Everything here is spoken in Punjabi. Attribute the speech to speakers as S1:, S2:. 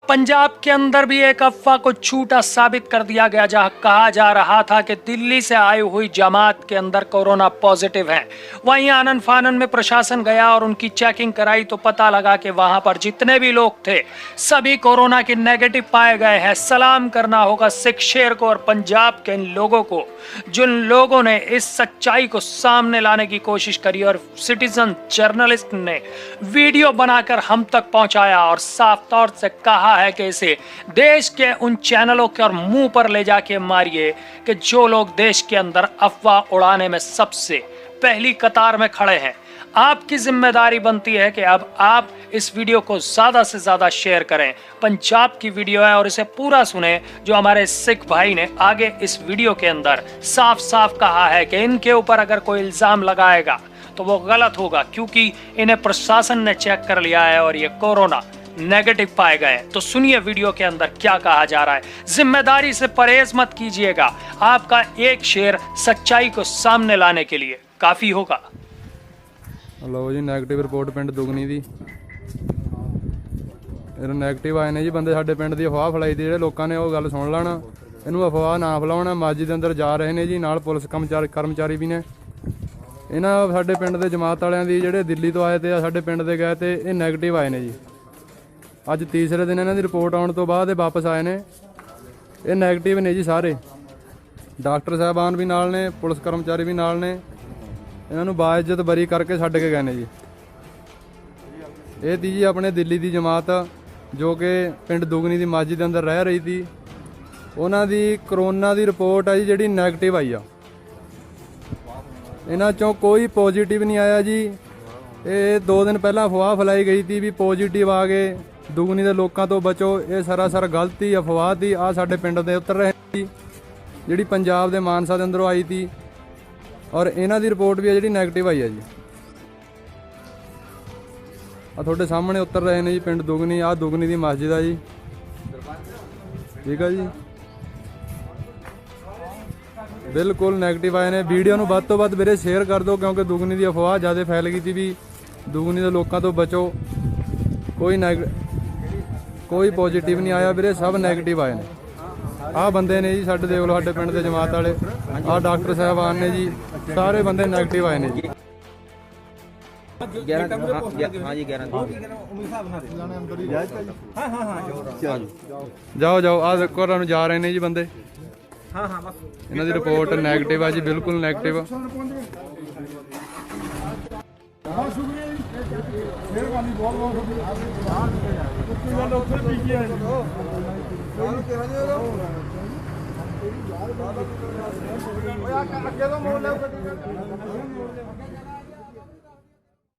S1: पंजाब के अंदर भी एक अफवाह को झूठा साबित कर दिया गया, जहां कहा जा रहा था कि दिल्ली से आई हुई जमात के अंदर कोरोना पॉजिटिव है। वहीं आनन फानन में प्रशासन गया और उनकी चेकिंग कराई तो पता लगा कि वहां पर जितने भी लोग थे सभी कोरोना के नेगेटिव पाए गए हैं। सलाम करना होगा सिख शेर को और पंजाब के इन लोगों को, जिन लोगों ने इस सच्चाई को सामने लाने की कोशिश करी और सिटीजन जर्नलिस्ट ने वीडियो बनाकर हम तक पहुंचाया और साफ तौर से कहा है कि इसे देश के उन चैनलों के और मुंह पर ले जाके मारिए कि जो लोग देश के अंदर अफवाह उड़ाने में सबसे पहली कतार में खड़े हैं। आपकी जिम्मेदारी बनती है कि अब आप इस वीडियो को ज्यादा से ज्यादा शेयर करें। पंजाब की वीडियो है और इसे पूरा सुने। जो हमारे सिख भाई ने आगे इस वीडियो के अंदर साफ साफ कहा है कि इनके ऊपर अगर कोई इल्जाम लगाएगा तो वो गलत होगा, क्योंकि इन्हें प्रशासन ने चेक कर लिया है और ये कोरोना नेगेटिव पाए गए। तो सुनिए वीडियो के अंदर क्या कहा जा रहा है। जिम्मेदारी से परहेज मत कीजिएगा, आपका एक शेर सच्चाई को सामने लाने के लिए काफी होगा।
S2: लो जी नैगेटिव रिपोर्ट पिंड दुगनी दी नैगेटिव आए ने जी बंदे साडे पिंड दी अफवाह फैलाई दी। ਜਿਹੜੇ ਲੋਕਾਂ ਨੇ ਉਹ ਗੱਲ ਸੁਣ ਲੈਣਾ, ਇਹਨੂੰ ਅਫਵਾਹ ਨਾ ਫੈਲਾਉਣਾ। ਮਾਜੀ ਦੇ ਅੰਦਰ ਜਾ ਰਹੇ ਨੇ ਜੀ, ਨਾਲ ਪੁਲਿਸ ਕਰਮਚਾਰੀ ਵੀ ਨੇ। ਇਹਨਾਂ ਸਾਡੇ ਪਿੰਡ ਦੇ ਜਮਾਤ ਵਾਲਿਆਂ ਦੀ ਜਿਹੜੇ ਦਿੱਲੀ ਤੋਂ ਆਏ ਤੇ ਆ ਸਾਡੇ ਪਿੰਡ ਦੇ ਗਏ ਤੇ ਇਹ ਨੈਗੇਟਿਵ ਆਏ ਨੇ ਜੀ। ਅੱਜ ਤੀਸਰੇ ਦਿਨ ਇਹਨਾਂ ਦੀ ਰਿਪੋਰਟ ਆਉਣ ਤੋਂ ਬਾਅਦ ਇਹ ਵਾਪਸ ਆਏ ਨੇ। ਇਹ ਨੈਗੇਟਿਵ ਨੇ ਜੀ ਸਾਰੇ। ਡਾਕਟਰ ਸਾਹਿਬਾਨ ਵੀ ਨਾਲ ਨੇ, ਪੁਲਿਸ ਕਰਮਚਾਰੀ ਵੀ ਨਾਲ ਨੇ। ਇਹਨਾਂ ਨੂੰ ਬਾਇਜ਼ਤ ਬਰੀ ਕਰਕੇ ਛੱਡ ਕੇ ਗਏ ਨੇ ਜੀ। ਇਹ ਤੀ ਜੀ ਆਪਣੇ ਦਿੱਲੀ ਦੀ ਜਮਾਤ ਜੋ ਕਿ ਪਿੰਡ ਦੁਗਨੀ ਦੀ ਮਾਜੀ ਦੇ ਅੰਦਰ ਰਹਿ ਰਹੀ ਸੀ। ਉਹਨਾਂ ਦੀ ਕਰੋਨਾ ਦੀ ਰਿਪੋਰਟ ਆ ਜੀ ਜਿਹੜੀ ਨੈਗੇਟਿਵ ਆਈ ਆ। ਇਹਨਾਂ ਚੋਂ ਕੋਈ ਪੋਜ਼ਿਟਿਵ ਨਹੀਂ ਆਇਆ ਜੀ। ਇਹ 2 ਦਿਨ ਪਹਿਲਾਂ ਅਫਵਾਹ ਫੈਲਾਈ ਗਈ ਸੀ ਵੀ ਪੋਜ਼ਿਟਿਵ ਆ ਗਏ, ਦੁਗਨੀ ਦੇ ਲੋਕਾਂ ਤੋਂ ਬਚੋ। ਇਹ ਸਰਾਸਰ ਗਲਤੀ ਅਫਵਾਹ ਦੀ। ਆ ਸਾਡੇ ਪਿੰਡ ਦੇ ਉੱਤਰ ਰਹੇ ਸੀ ਜਿਹੜੀ ਪੰਜਾਬ ਦੇ ਮਾਨਸਾ ਦੇ ਅੰਦਰੋਂ ਆਈ ਸੀ, ਔਰ ਇਹਨਾਂ ਦੀ ਰਿਪੋਰਟ ਵੀ ਆ ਜਿਹੜੀ ਨੈਗੇਟਿਵ ਆਈ ਆ ਜੀ। ਆ ਤੁਹਾਡੇ ਸਾਹਮਣੇ ਉੱਤਰ ਰਹੇ ਨੇ ਜੀ ਪਿੰਡ ਦੁਗਨੀ। ਆ ਦੁਗਨੀ ਦੀ ਮਸਜਿਦ ਆ ਜੀ, ਠੀਕ ਆ ਜੀ। ਬਿਲਕੁਲ ਨੈਗੇਟਿਵ ਆਏ ਨੇ। ਵੀਡੀਓ ਨੂੰ ਵੱਧ ਤੋਂ ਵੱਧ ਵੀਰੇ ਸ਼ੇਅਰ ਕਰ ਦਿਓ, ਕਿਉਂਕਿ ਦੁਗਨੀ ਦੀ ਅਫਵਾਹ ਜ਼ਿਆਦਾ ਫੈਲ ਗਈ ਸੀ ਵੀ ਦੁਗਨੀ ਦੇ ਲੋਕਾਂ ਤੋਂ ਬਚੋ। ਕੋਈ ਪੋਜ਼ਿਟਿਵ ਨਹੀਂ ਆਇਆ ਵੀਰੇ, ਸਭ ਨੈਗੇਟਿਵ ਆਏ ਨੇ। ਆਹ ਬੰਦੇ ਨੇ ਜੀ ਸਾਡੇ, ਦੇਖ ਲਓ ਸਾਡੇ ਪਿੰਡ ਦੇ ਜਮਾਤ ਵਾਲੇ। ਆਹ ਡਾਕਟਰ ਸਾਹਿਬਾਨ ਨੇ ਜੀ, ਸਾਰੇ ਬੰਦੇ ਨੈਗੇਟਿਵ ਆਏ ਨੇ ਜੀ।
S3: 11 हाँ जी 11
S2: ਜਾਓ ਜਾਓ। ਆਹ ਦੇਖੋ ਨੂੰ ਜਾ ਰਹੇ ਨੇ ਜੀ ਬੰਦੇ।
S3: हाँ हाँ बस
S2: ਇਹਨਾਂ ਦੀ ਰਿਪੋਰਟ ਨੈਗੇਟਿਵ ਆ ਜੀ, ਬਿਲਕੁਲ ਨੈਗੇਟਿਵ।
S3: ਅੱਗੇ ਤੋਂ ਮੋੜ ਲਿਓ ਗੱਡੀ।